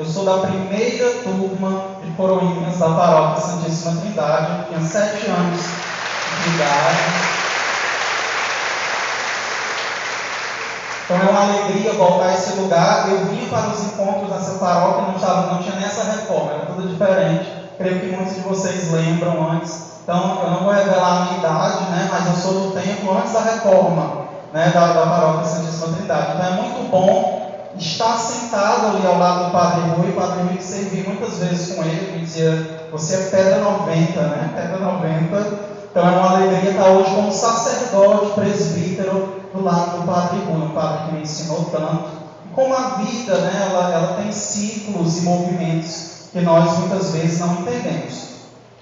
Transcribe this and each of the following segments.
Eu sou da primeira turma de coroinhas da Paróquia Santíssima Trindade. Eu tinha 7 anos de idade. Então é uma alegria voltar a esse lugar. Eu vim para os encontros nessa paróquia, não tinha nem essa reforma, era tudo diferente. Creio que muitos de vocês lembram antes. Então eu não vou revelar a minha idade, né, mas eu sou do tempo antes da reforma, né, da Paróquia Santíssima Trindade. Então é muito bom estar sentado ali ao lado do Padre Rui. O Padre Rui que servi muitas vezes com ele, me dizia: você é pedra 90, né? Pedra 90. Então é uma alegria estar hoje como sacerdote, presbítero, do lado do Padre Rui, um padre que me ensinou tanto. E como a vida, né, ela tem ciclos e movimentos que nós muitas vezes não entendemos.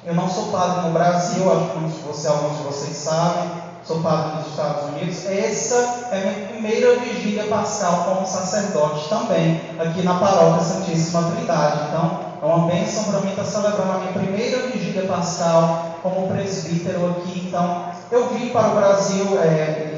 Eu não sou padre no Brasil, acho que alguns de vocês sabem, sou padre nos Estados Unidos. Essa é a minha primeira vigília pascal como sacerdote também, aqui na Paróquia Santíssima Trindade. Então, é uma bênção para mim estar celebrando a minha primeira vigília pascal como presbítero aqui. Então, eu vim para o Brasil,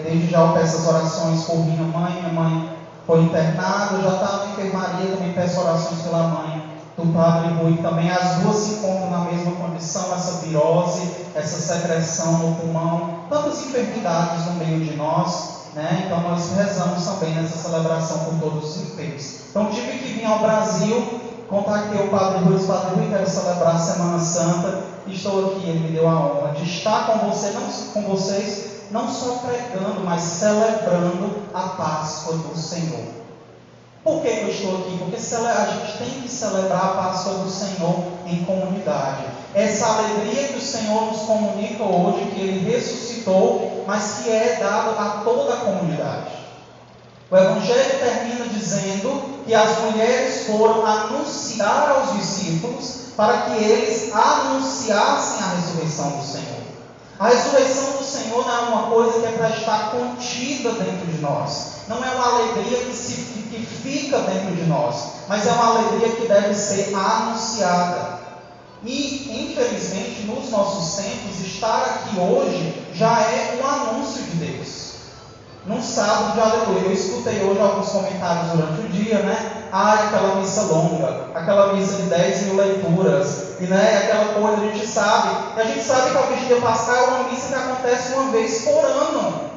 desde já eu peço as orações por minha mãe foi internada, eu já estava na enfermaria, também peço orações pela mãe do Padre Rui. Também as duas se encontram na mesma condição, essa virose, essa secreção no pulmão, tantas enfermidades no meio de nós, né? Então nós rezamos também nessa celebração por todos os enfermos. Então tive que vir ao Brasil, contactei o Padre Rui, quero celebrar a Semana Santa, e estou aqui. Ele me deu a honra de estar com vocês, não só pregando, mas celebrando a Páscoa do Senhor. Por que eu estou aqui? Porque a gente tem que celebrar a Páscoa do Senhor em comunidade. Essa alegria que o Senhor nos comunica hoje, que Ele ressuscitou, mas que é dado a toda a comunidade. O Evangelho termina dizendo que as mulheres foram anunciar aos discípulos para que eles anunciassem a ressurreição do Senhor. A ressurreição do Senhor não é uma coisa que é para estar contida dentro de nós. Não é uma alegria que fica dentro de nós, mas é uma alegria que deve ser anunciada. E, infelizmente, nos nossos tempos, estar aqui hoje já é um anúncio de Deus. Num sábado de aleluia, eu escutei hoje alguns comentários durante o dia, né? Aquela missa longa, aquela missa de 10 mil leituras, e aquela coisa, a gente sabe que a vigília pascal é uma missa que acontece uma vez por ano.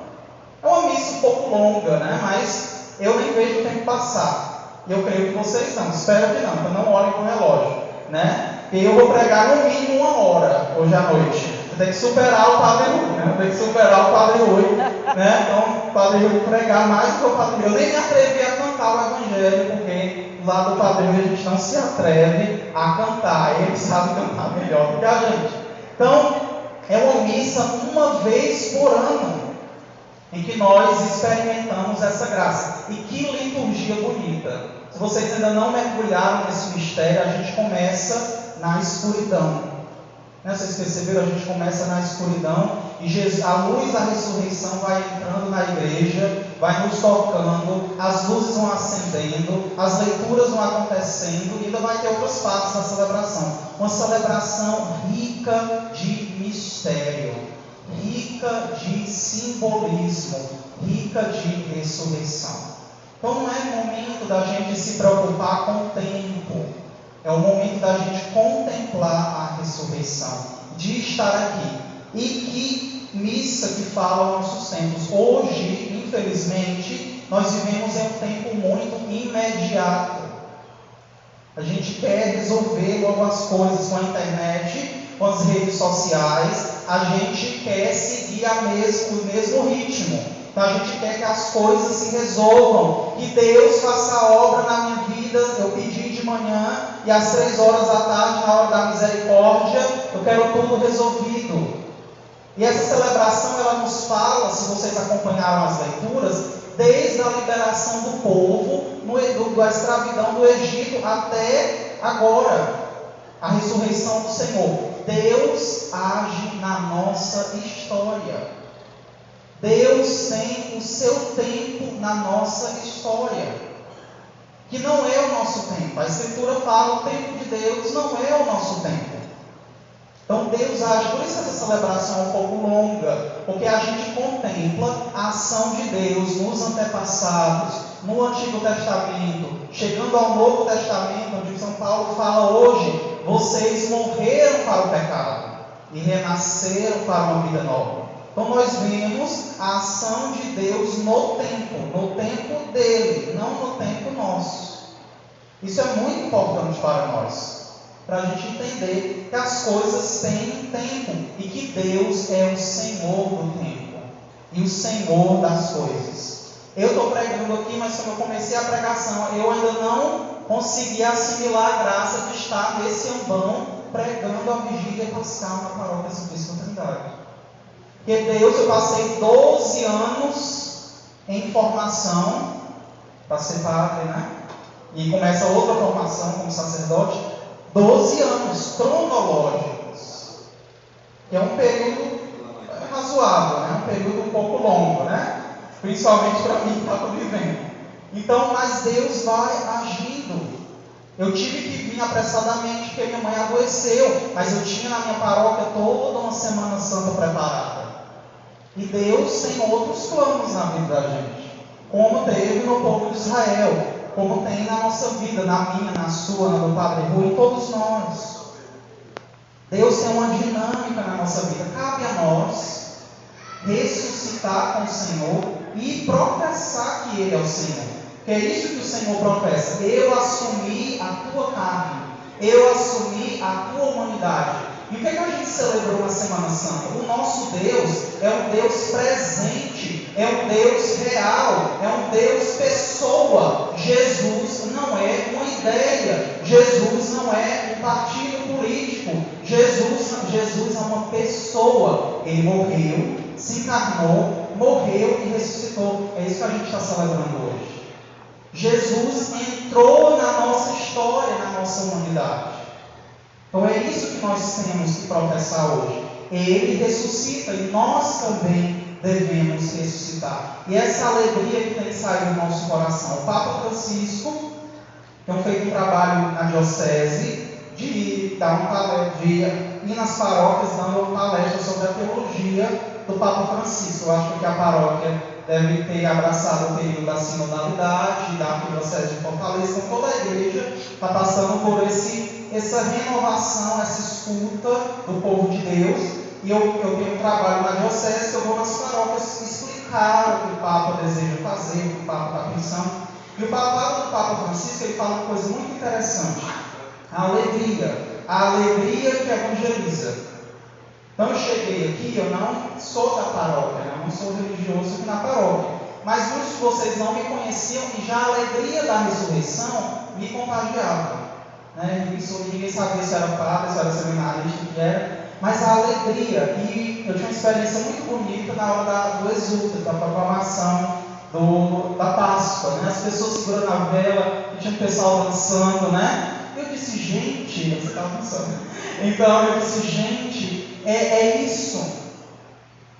É uma missa um pouco longa, né? Mas eu nem vejo o tempo passar. E eu creio que vocês não, espero que não, então não olhem para o relógio, né? E eu vou pregar no mínimo 1 hora hoje à noite. Eu tenho que superar o Padre Rui, né? Então, o Padre Rui pregar mais do que o Padre Rui. Eu nem me atrevi a cantar o Evangelho, porque lá do Padre Rui a gente não se atreve a cantar. Ele sabe cantar melhor do que a gente. Então, é uma missa uma vez por ano, em que nós experimentamos essa graça. E que liturgia bonita! Se vocês ainda não mergulharam nesse mistério, a gente começa na escuridão. Vocês perceberam? A gente começa na escuridão e a luz da ressurreição vai entrando na igreja, vai nos tocando, as luzes vão acendendo, as leituras vão acontecendo e ainda vai ter outras partes da celebração. Uma celebração rica de mistério, rica de simbolismo, rica de ressurreição. Então não é momento da gente se preocupar com o tempo. É o momento da gente contemplar a ressurreição, de estar aqui. E que missa que fala aos nossos tempos. Hoje, infelizmente, nós vivemos em um tempo muito imediato. A gente quer resolver logo as coisas com a internet, com as redes sociais. A gente quer seguir o mesmo ritmo. Então a gente quer que as coisas se resolvam, que Deus faça a obra na minha vida. Eu pedi de manhã e às 3 horas da tarde, na hora da misericórdia, eu quero tudo resolvido. E essa celebração, ela nos fala, se vocês acompanharam as leituras, desde a liberação do povo, da escravidão do Egito até agora, a ressurreição do Senhor. Deus age na nossa história. Deus tem o seu tempo na nossa história, que não é o nosso tempo. A Escritura fala, o tempo de Deus não é o nosso tempo. Então Deus age, por isso essa celebração é um pouco longa, porque a gente contempla a ação de Deus nos antepassados, no Antigo Testamento, chegando ao Novo Testamento, onde São Paulo fala hoje: vocês morreram para o pecado e renasceram para uma vida nova. Então nós vemos a ação de Deus no tempo dele, não no tempo nosso. Isso é muito importante para nós, para a gente entender que as coisas têm tempo e que Deus é o Senhor do tempo e o Senhor das coisas. Eu estou pregando aqui, mas quando eu comecei a pregação, eu ainda não consegui assimilar a graça de estar nesse ambão pregando a vigília pascal na paróquia Santíssima Trindade. Porque Deus, eu passei 12 anos em formação para ser padre, né? E começa outra formação como sacerdote. 12 anos cronológicos, que é um período razoável, né? Um período um pouco longo, né? Principalmente para mim que estava vivendo. Então, mas Deus vai agindo. Eu tive que vir apressadamente porque minha mãe adoeceu, mas eu tinha na minha paróquia toda uma Semana Santa preparada. E Deus tem outros planos na vida da gente, como teve no povo de Israel, como tem na nossa vida, na minha, na sua, na do Padre Rui, em todos nós. Deus tem uma dinâmica na nossa vida. Cabe a nós ressuscitar com o Senhor e professar que Ele é o Senhor. Que é isso que o Senhor professa: eu assumi a tua carne, eu assumi a tua humanidade. E o que a gente celebrou na Semana Santa? O nosso Deus é um Deus presente, é um Deus real, é um Deus pessoa. Jesus não é uma ideia, Jesus não é um partido político, Jesus é uma pessoa. Ele morreu, se encarnou, morreu e ressuscitou. É isso que a gente está celebrando hoje. Jesus entrou na nossa história, na nossa humanidade. Então é isso que nós temos que professar hoje. Ele ressuscita e nós também devemos ressuscitar. E essa alegria que tem que sair do nosso coração. O Papa Francisco tem feito um trabalho na diocese de ir nas paróquias dando uma palestra sobre a teologia do Papa Francisco. Eu acho que a paróquia deve ter abraçado o período da sinodalidade, da Arquidiocese de Fortaleza. Então toda a igreja está passando por essa renovação, essa escuta do povo de Deus. E eu tenho um trabalho na diocese que eu vou nas paróquias explicar o que o Papa deseja fazer, o que o Papa está pensando. E o papado do Papa Francisco, ele fala uma coisa muito interessante: a alegria que evangeliza. Então eu cheguei aqui, eu não sou da paróquia, eu não sou religioso aqui na paróquia, mas muitos de vocês não me conheciam e já a alegria da ressurreição me contagiava, né? Ninguém sabia se era padre, se era seminarista, o que era, mas a alegria. E eu tinha uma experiência muito bonita na hora do exulto, da proclamação da Páscoa, né? As pessoas segurando a vela, e tinha um pessoal dançando, né? Eu disse: gente, você estava dançando. Então eu disse: gente, é isso,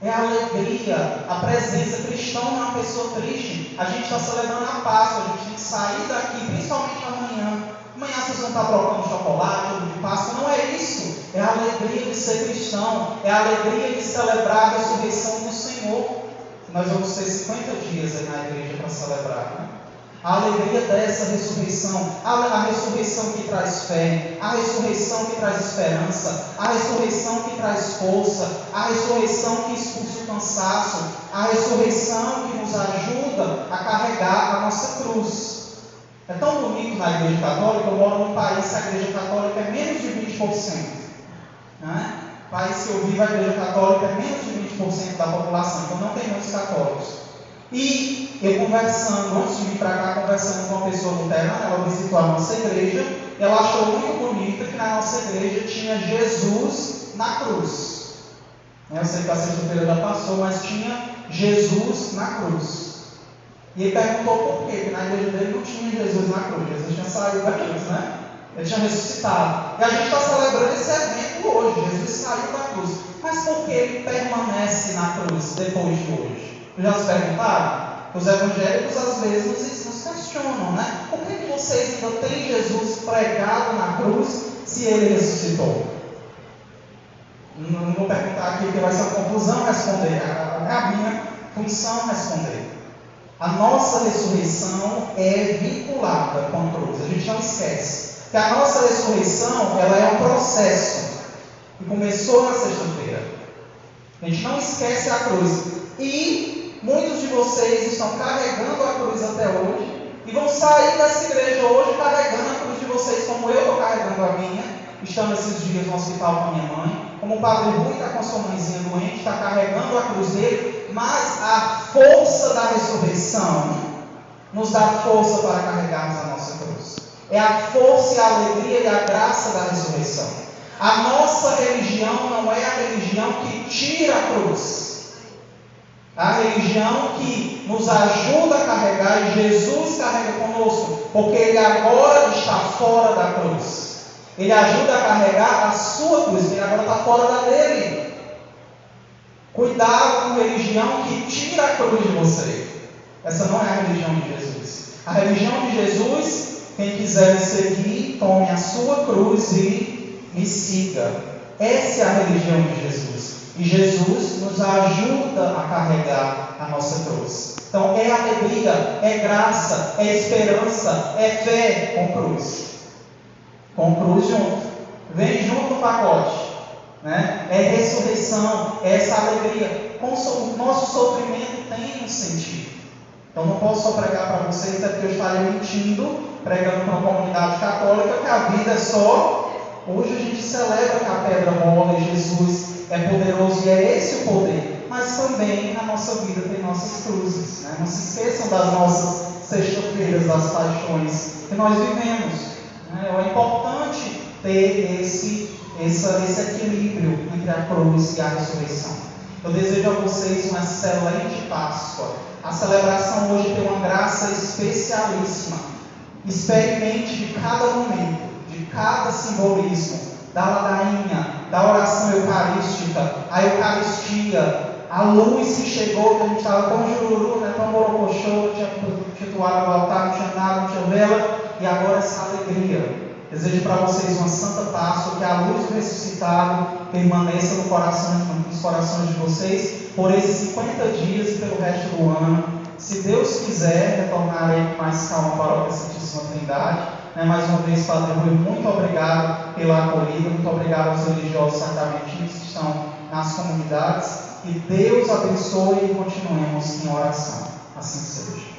é a alegria, a presença. Cristão não é uma pessoa triste. A gente está celebrando a Páscoa, a gente tem que sair daqui, principalmente amanhã. Amanhã vocês vão estar trocando chocolate, ovo de Páscoa. Não é isso, é a alegria de ser cristão, é a alegria de celebrar a ressurreição do Senhor. Nós vamos ter 50 dias aí na igreja para celebrar, né? A alegria dessa ressurreição, a ressurreição que traz fé, a ressurreição que traz esperança, a ressurreição que traz força, a ressurreição que expulsa o cansaço, a ressurreição que nos ajuda a carregar a nossa cruz. É tão bonito na igreja católica. Eu moro num país que a igreja católica é menos de 20%. Né? O país que eu vivo, a igreja católica é menos de 20% da população, então não tem muitos católicos. E eu conversando, antes de vir para cá, conversando com uma pessoa luterana, ela visitou a nossa igreja, e ela achou muito bonito que na nossa igreja tinha Jesus na cruz. Eu sei que a sexta-feira já passou, mas tinha Jesus na cruz. E ele perguntou por quê, porque na igreja dele não tinha Jesus na cruz. Jesus tinha saído da cruz, né? Ele tinha ressuscitado. E a gente está celebrando esse evento hoje. Jesus saiu da cruz. Mas por que ele permanece na cruz depois de hoje? Já se perguntaram? Os evangélicos às vezes nos questionam, né? Por que vocês ainda têm Jesus pregado na cruz se ele ressuscitou? Não vou perguntar aqui porque vai ser uma conclusão responder. É a minha função responder. A nossa ressurreição é vinculada com a cruz. A gente não esquece que a nossa ressurreição, ela é um processo que começou na sexta-feira. A gente não esquece a cruz. E muitos de vocês estão carregando a cruz até hoje e vão sair dessa igreja hoje carregando a cruz de vocês, como eu estou carregando a minha. Estamos esses dias no hospital com a minha mãe. Como o Padre Rui está com a sua mãezinha doente, está carregando a cruz dele. Mas a força da ressurreição nos dá força para carregarmos a nossa cruz. É a força e a alegria e a graça da ressurreição. A nossa religião não é a religião que tira a cruz. A religião que nos ajuda a carregar, e Jesus carrega conosco, porque Ele agora está fora da cruz. Ele ajuda a carregar a sua cruz, Ele agora está fora da dele. Cuidado com a religião que tira a cruz de você. Essa não é a religião de Jesus. A religião de Jesus, quem quiser me seguir, tome a sua cruz e me siga. Essa é a religião de Jesus. E Jesus nos ajuda a carregar a nossa cruz. Então é alegria, é graça, é esperança, é fé com cruz. Com cruz junto. Vem junto no pacote. Né? É ressurreição, é essa alegria. O nosso sofrimento tem um sentido. Então não posso só pregar para vocês, até porque eu estaria mentindo, pregando para uma comunidade católica, que a vida é só. Hoje a gente celebra que a pedra rola e Jesus é poderoso e é esse o poder. Mas também na nossa vida tem nossas cruzes. Né? Não se esqueçam das nossas sexta-feiras, das paixões que nós vivemos. Né? É importante ter esse equilíbrio entre a cruz e a ressurreição. Eu desejo a vocês uma excelente Páscoa. A celebração hoje tem uma graça especialíssima. Experimente de cada momento, de cada simbolismo, da ladainha, da oração eucarística, a Eucaristia, a luz que chegou, que a gente estava tão jururu, né, tão borocochô, não tinha toalha no altar, não tinha nada, não tinha vela, e agora essa alegria. Desejo para vocês uma santa Páscoa, que a luz do ressuscitado permaneça nos corações de vocês por esses 50 dias e pelo resto do ano. Se Deus quiser, retornarei com mais calma para a Paróquia Santíssima Trindade. Mais uma vez, Padre Rui, muito obrigado pela acolhida, muito obrigado aos religiosos sacramentistas que estão nas comunidades. Que Deus abençoe e continuemos em oração. Assim seja.